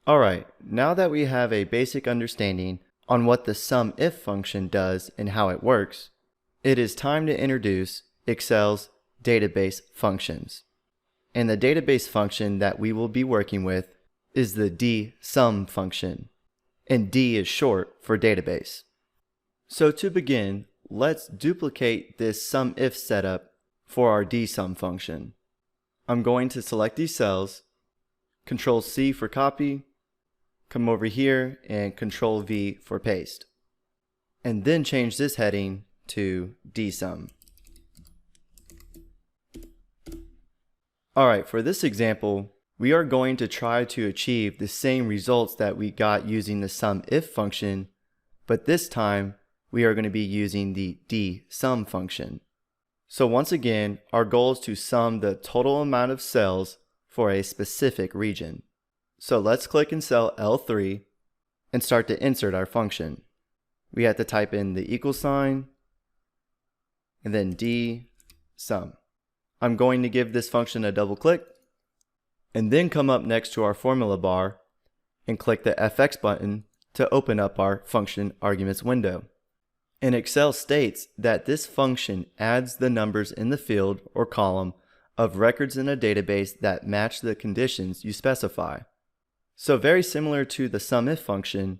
Alright, now that we have a basic understanding on what the SUMIF function does and how it works, it is time to introduce Excel's database functions. And the database function that we will be working with is the DSUM function, and D is short for database. So to begin, let's duplicate this SUMIF setup for our DSUM function. I'm going to select these cells, Control C for copy, come over here and Control V for paste, and then change this heading to DSUM. Alright, for this example, we are going to try to achieve the same results that we got using the SUMIF function, but this time we are going to be using the DSUM function. So once again, our goal is to sum the total amount of cells for a specific region. So let's click in cell L3 and start to insert our function. We have to type in the equal sign and then DSUM. I'm going to give this function a double click and then come up next to our formula bar and click the FX button to open up our function arguments window. And Excel states that this function adds the numbers in the field or column of records in a database that match the conditions you specify. So very similar to the SUMIF function,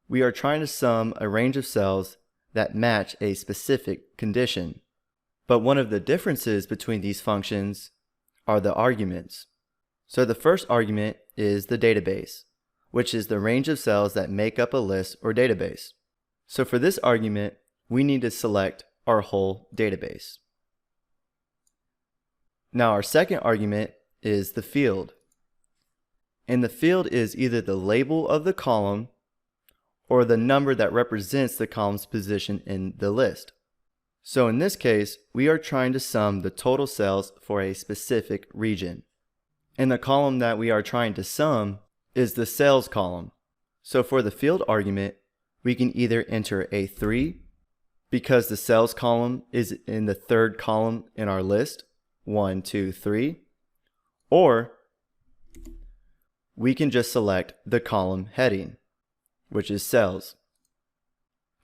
we are trying to sum a range of cells that match a specific condition. But one of the differences between these functions are the arguments. So the first argument is the database, which is the range of cells that make up a list or database. So for this argument, we need to select our whole database. Now our second argument is the field. And the field is either the label of the column or the number that represents the column's position in the list. So in this case, we are trying to sum the total cells for a specific region. And the column that we are trying to sum is the sales column. So for the field argument, we can either enter a 3 because the sales column is in the third column in our list, 1, 2, 3, or we can just select the column heading, which is cells.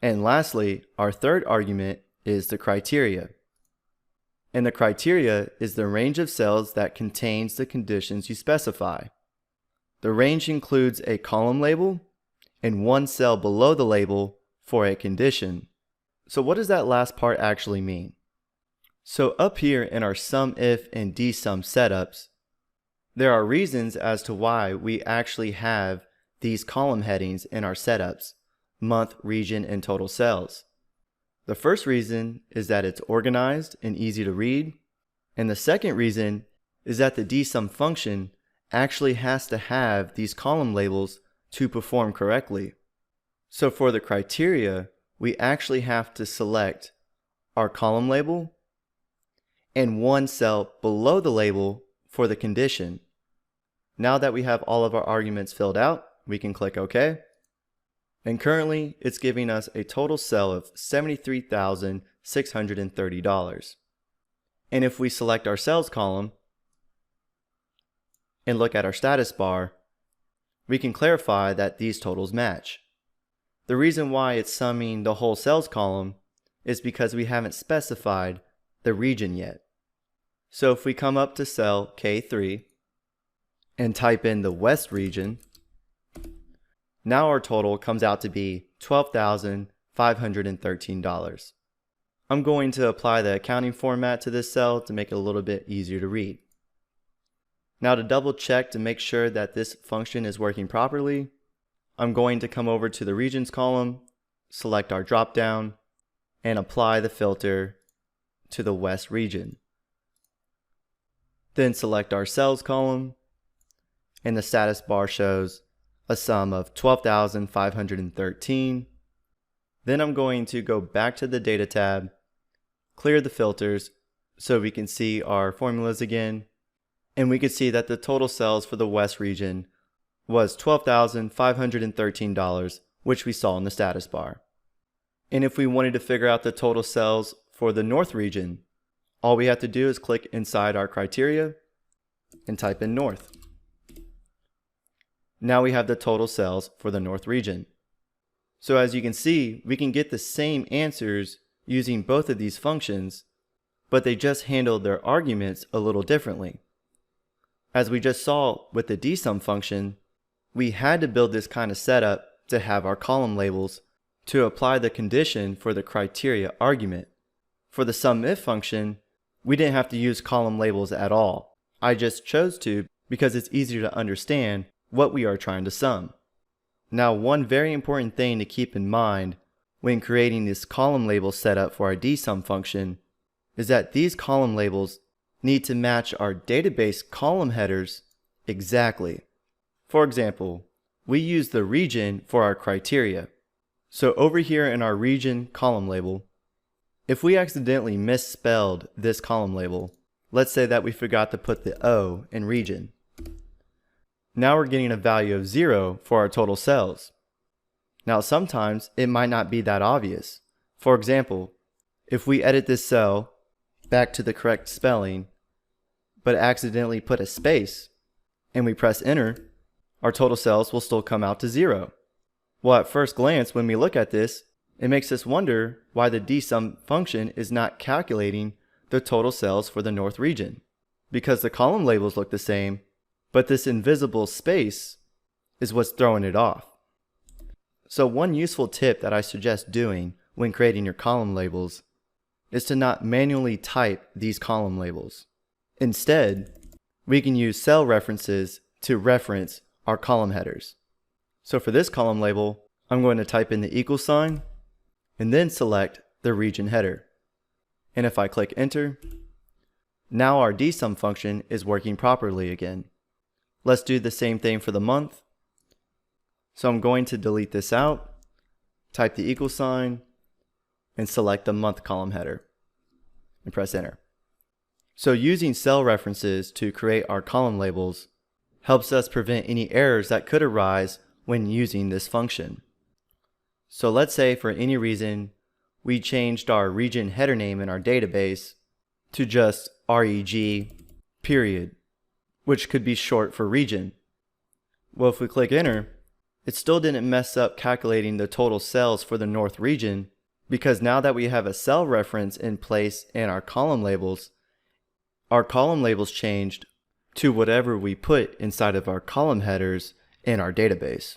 And lastly, our third argument is the criteria. And the criteria is the range of cells that contains the conditions you specify. The range includes a column label and one cell below the label for a condition. So what does that last part actually mean? So up here in our SUMIF and DSUM setups, there are reasons as to why we actually have these column headings in our setups: month, region, and total cells. The first reason is that it's organized and easy to read, and the second reason is that the DSUM function actually has to have these column labels to perform correctly. So for the criteria, we actually have to select our column label and one cell below the label for the condition. Now that we have all of our arguments filled out, we can click OK. And currently, it's giving us a total cell of $73,630. And if we select our sales column and look at our status bar, we can clarify that these totals match. The reason why it's summing the whole sales column is because we haven't specified the region yet. So if we come up to cell K3 and type in the West region, now our total comes out to be $12,513. I'm going to apply the accounting format to this cell to make it a little bit easier to read. Now to double check to make sure that this function is working properly, I'm going to come over to the regions column, select our drop down, and apply the filter to the West region. Then select our cells column, and the status bar shows a sum of 12,513. Then I'm going to go back to the data tab, clear the filters so we can see our formulas again, and we can see that the total cells for the West region was $12,513, which we saw in the status bar. And if we wanted to figure out the total cells for the North region, all we have to do is click inside our criteria and type in North. Now we have the total sales for the North region. So as you can see, we can get the same answers using both of these functions, but they just handle their arguments a little differently. As we just saw with the DSUM function, we had to build this kind of setup to have our column labels to apply the condition for the criteria argument. For the SUMIF function, we didn't have to use column labels at all. I just chose to because it's easier to understand what we are trying to sum. Now, one very important thing to keep in mind when creating this column label setup for our DSUM function is that these column labels need to match our database column headers exactly. For example, we use the region for our criteria. So over here in our region column label, if we accidentally misspelled this column label, let's say that we forgot to put the O in region. Now we're getting a value of 0 for our total sales. Now sometimes it might not be that obvious. For example, if we edit this cell back to the correct spelling, but accidentally put a space, and we press enter, our total sales will still come out to 0. Well, at first glance, when we look at this, it makes us wonder why the DSUM function is not calculating the total sales for the North region. Because the column labels look the same, but this invisible space is what's throwing it off. So one useful tip that I suggest doing when creating your column labels is to not manually type these column labels. Instead, we can use cell references to reference our column headers. So for this column label, I'm going to type in the equal sign and then select the region header. And if I click enter, now our DSUM function is working properly again. Let's do the same thing for the month. So I'm going to delete this out, type the equal sign, and select the month column header, and press enter. So using cell references to create our column labels helps us prevent any errors that could arise when using this function. So let's say for any reason we changed our region header name in our database to just reg period, which could be short for region. Well, if we click enter, it still didn't mess up calculating the total sales for the North region, because now that we have a cell reference in place in our column labels changed to whatever we put inside of our column headers in our database.